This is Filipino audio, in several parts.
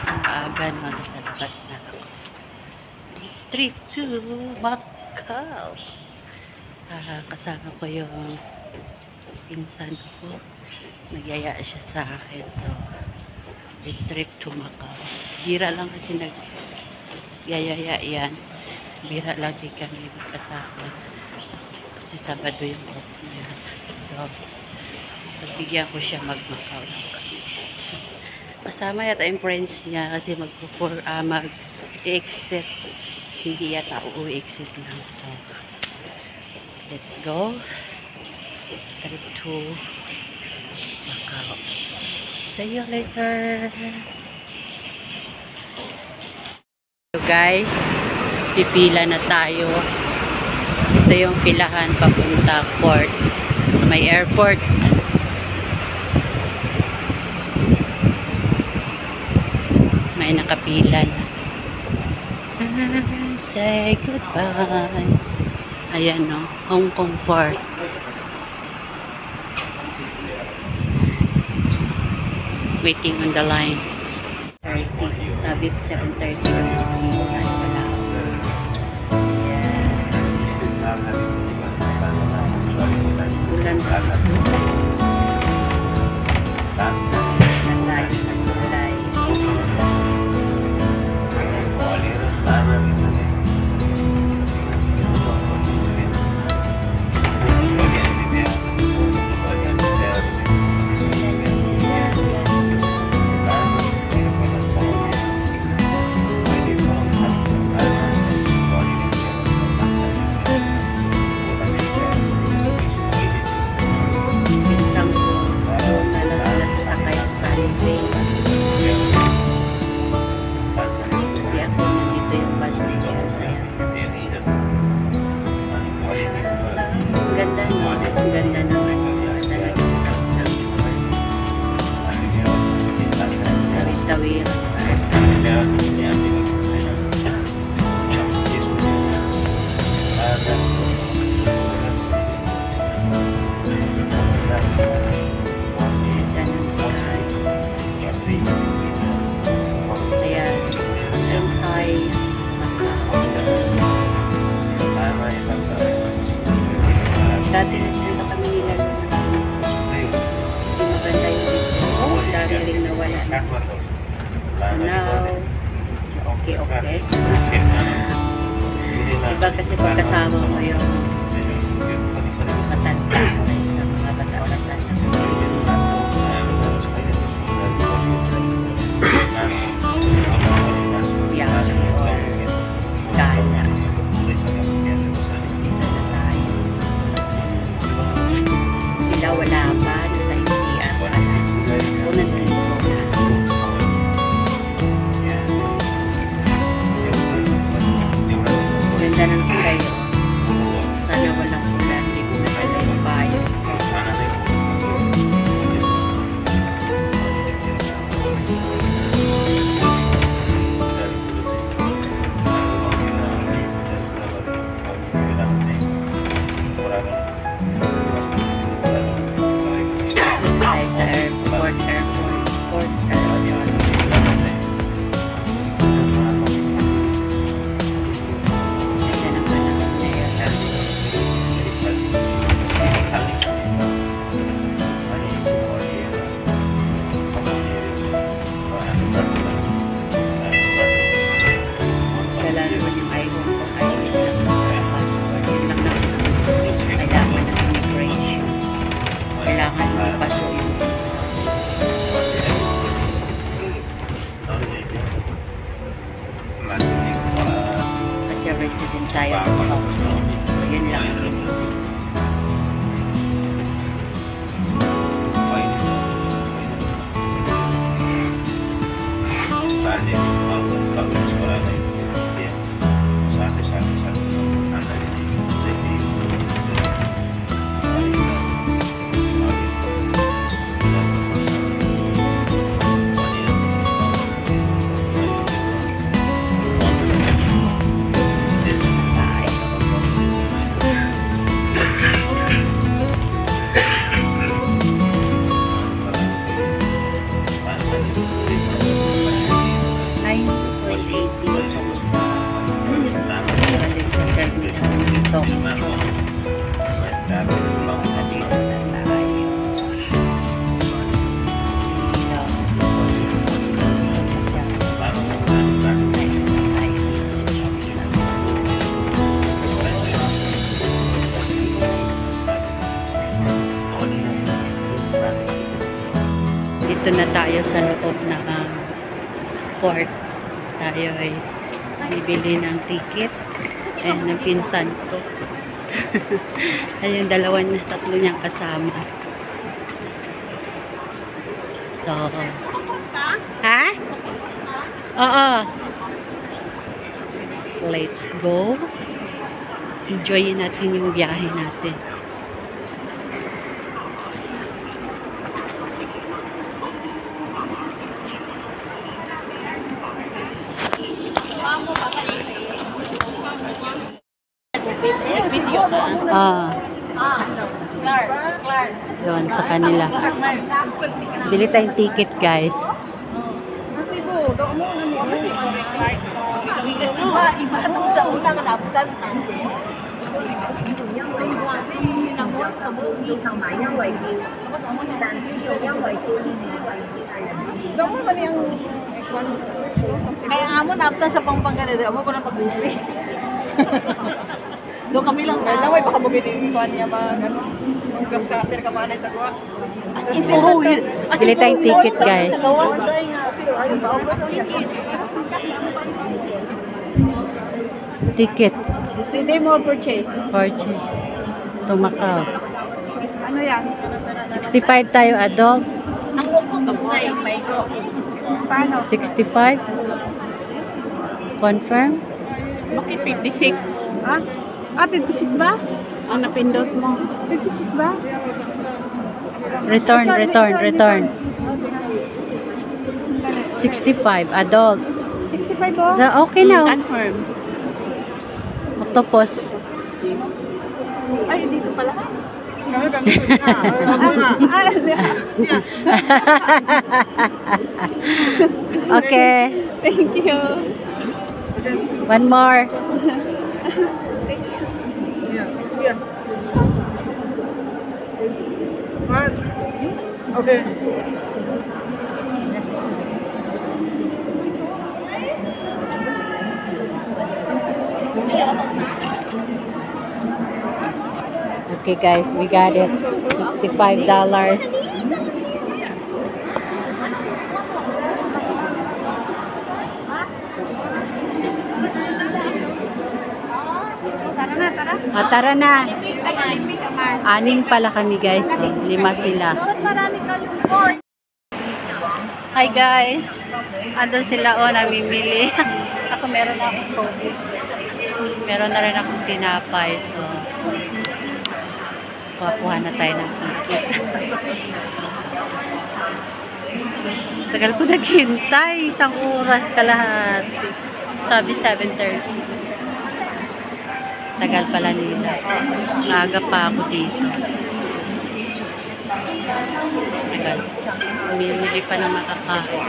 Ang aga no, sa labas na ako. It's trip to Macau. Kasama ko yung pinsan ko. Nagyaya siya sa akin. So, it's trip to Macau. Bira lang kasi nagyayaya yan. Bira lang din kami magkasama. Kasi Sabado yung off niya. So, pagbigyan ko siya mag-Macau lang kami. Kasama yata yung friends niya kasi mag-exit. Hindi yata uuwi-exit lang. So, let's go. Trip to Macau. See you later. So guys, pipila na tayo. Ito yung pilahan papunta port. Sa may airport. May nakapila na. Say goodbye. Ayan no, Hong Kong Port. Waiting on the line. 30. Tabit 7:30. Ulan pa. Dati nagpunta kami nila hindi maganda yung dito. Dami rin nawala. Now, okay. Iba kasi pagkasama mo yung matanda sa mga bata-bata. Wala pa, nasa hindi ako unan rin ko ganda ng sky sana walang ulan, hindi ko na pala yung bayo resident tayo. So, yun lang. Dito na tayo sa loob ng court. Tayo ay bibili ng ticket. And ng pinsan ko. Ayun, tatlo niyang kasama. So, ha? Oo. Let's go. Enjoyin natin yung biyahe natin. Video ka? Clark. Yun, sa kanila. Bili tayong ticket, guys. Cebu, doon mo Clark. Iba itong sa unang nabutan. Doon mo man yung kaya nga mo nabutan sa Pampanga doon mo ko na pag-uwi. Doon kami lang na. Laway, baka mo ganyan ikuan niya ba? Ang gas cutter ka manay sa gawa. As in, puro yun. Bili tayong ticket, guys. Ticket. Hindi mo purchase. Purchase. To Macau. Ano yan? 65 tayo, adult. Ang tapos na yung may go. Paano? 65. Confirm. Bakit 56? Ha? 56 ba? Ang napindot mo. 56 ba? Return. 65, adult. 65 po? Okay na. Confirm. Octopus. Ay, dito pala. Okay. Thank you. One more. Okay. Okay, guys, we got it. $65. Tara na. Aning pala kami, guys. 5 sila. Hi, guys. Andun sila, namimili. Ako meron na akong COVID. Meron na rin akong tinapay. So, kuha na tayo ng ticket. Tagal ko naghintay. 1 oras kalahati. Sabi 7:30. Tagal pala nila. Maaga pa ako dito. Tagal. Umimili pa na makakain.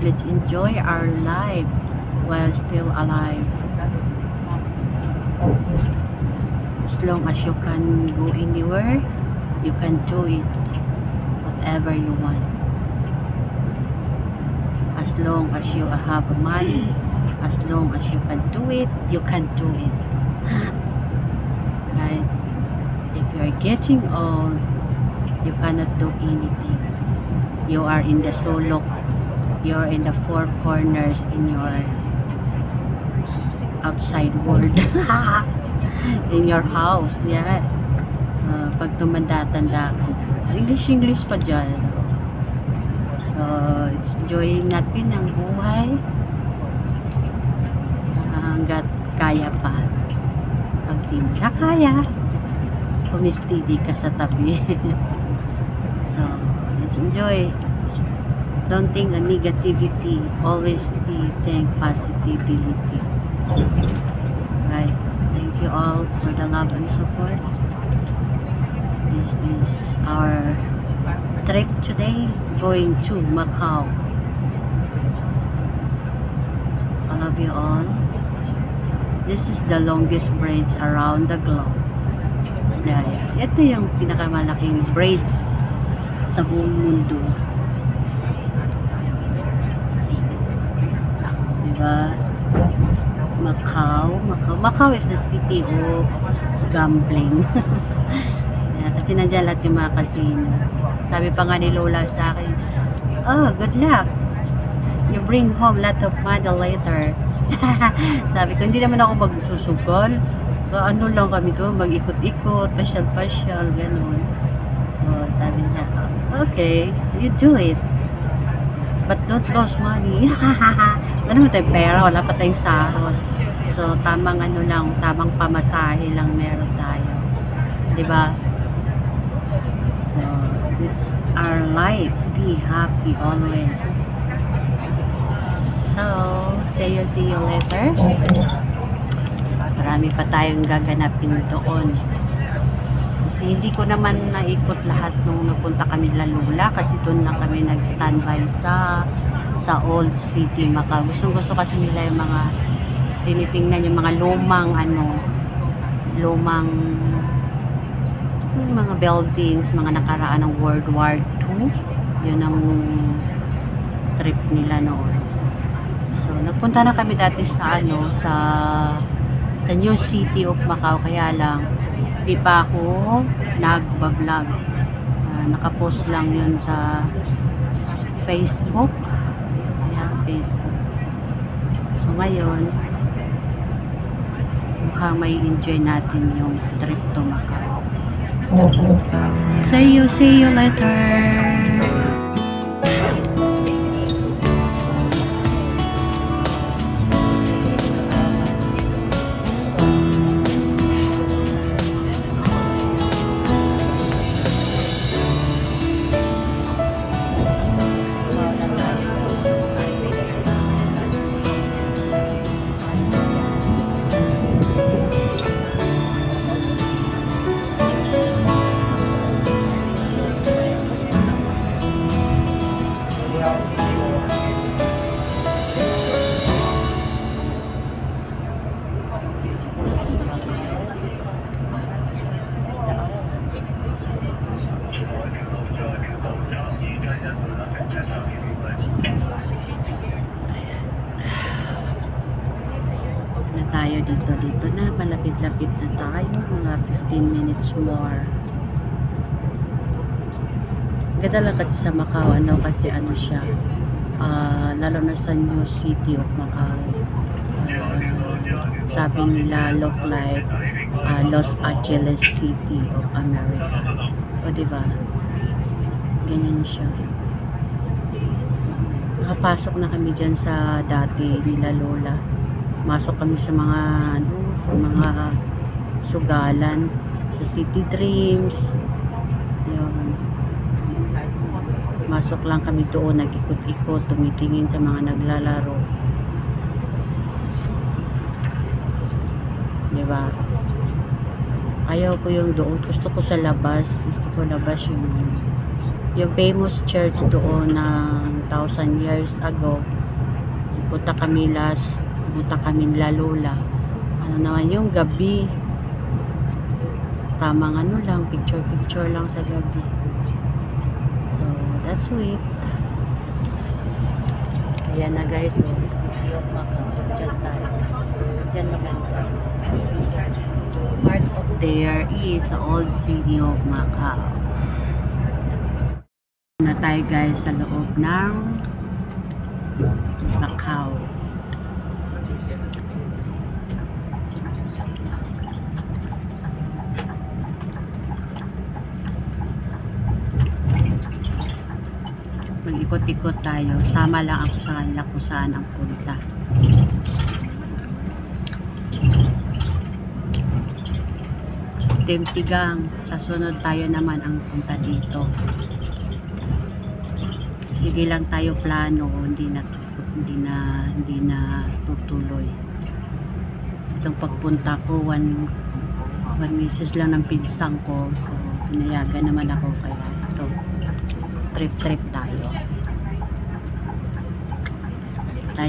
Let's enjoy our life while still alive. As long as you can go anywhere, you can do it. Whatever you want. As long as you have money, as long as you can do it, you can do it. Right? If you are getting old, you cannot do anything. You are in the sulok. You are in the four corners in your outside world. In your house. Yeah. Pag tumanda-tanda ka. English pa dyan. So, it's enjoying natin ang buhay hanggat kaya pa. Pag di mo na kaya, umistidi ka sa tabi. So, let's enjoy. Don't think of negativity. Always think positivity. Right. Thank you all for the love and support. This is our trip today, going to Macau. I love you all. This is the longest braids around the globe. Yeah. Ito yung pinakamalaking braids sa buong mundo. Diba? Macau is the city of gambling. Kasi nandiyan lahat yung mga casino. Sabi pa nga ni Lola sa akin, oh, good luck. You bring home lot of money later. Sabi ko, hindi naman ako magsusugol. So, ano lang kami doon, mag-ikot-ikot, pasyal-pasyal, gano'n. So, sabi niya, okay, you do it. But don't lose money. Wala naman tayong pera, wala pa tayong sahod. So, tamang ano lang, tamang pamasahe lang meron tayo. Diba? So, it's our life. Be happy always. So, see you later. Marami pa tayong gaganapin doon. Kasi hindi ko naman naikot lahat nung napunta kami Lula kasi doon lang kami nag-standby sa Old City Macau. Gusto kasi nila yung mga tinitingnan yung mga lumang mga buildings, mga nakaraan ng World War II. Yun ang trip nila noon. So, nagpunta na kami dati sa sa New City of Macau, kaya lang di pa ako nagba-vlog. Nakapost lang yun sa Facebook. Ayan, Facebook. So, ngayon mukhang may enjoy natin yung trip to Macau. See you later. Tayo dito na, malapit-lapit na tayo, mga 15 minutes more. Ganda lang kasi sa Macau, kasi siya, lalo na sa New City of Macau, sabi nila look like Los Angeles City of America. O diba, ganyan siya. Nakapasok na kami dyan sa dati nila Lola. Masok kami sa mga sugalan sa City Dreams. Yun. Masok lang kami doon, nag-ikot-ikot, tumitingin sa mga naglalaro. Diba? Ayaw ko yung doon. Gusto ko sa labas. Gusto ko labas yung yung famous church doon ng 1,000 years ago. Punta kami Lalula. Ano naman yung gabi, tamang ano lang, picture lang sa gabi. So that's sweet. Ayan na guys, so City of Macau. Diyan tayo. Diyan maganda. Part of there is the old City of Macau. Na tayo guys sa loob ng Macau. Mag-ikot-ikot tayo. Sama lang ako sa kanila kung saan ang punta. Timtigang. Sa sunod tayo naman ang punta dito. Sige lang tayo plano, hindi na tutuloy. Itong pagpunta ko, one message lang ng pinsang ko, so pinayagan naman ako, kaya ito trip tayo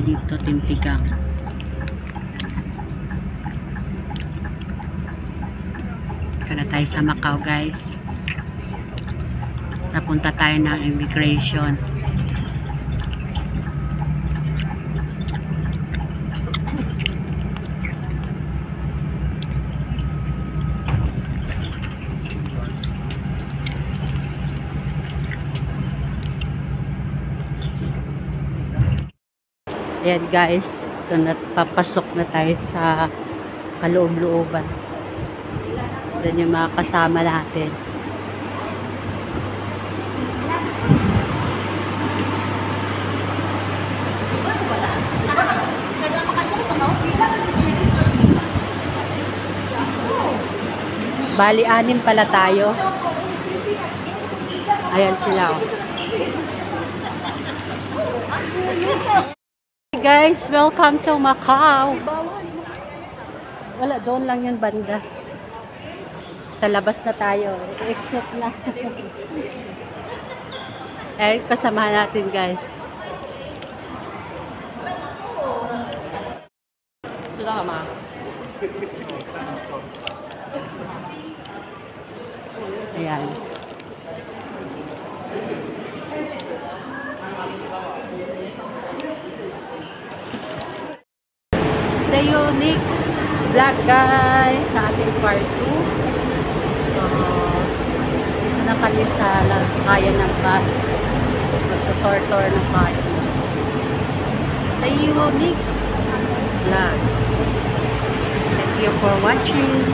dito Timtigang. Kaya tayo sa Macau guys. Napunta tayo ng immigration. Ayan guys, ito na, papasok na tayo sa kaloob-looban. Doon yung mga kasama natin. Bali, 6 pala tayo. Ayan sila. Hey guys, welcome to Macau. Wala, doon lang yung banda. Talabas na tayo. Exit na. Eh, kasamahan natin guys. Sudah ka ma? Ayan. See you next vlog guys sa ating part 2. Dito na kami sa kaya ng bus. Magtutor-tour ng kaya ng bus. See you next vlog. Thank you for watching.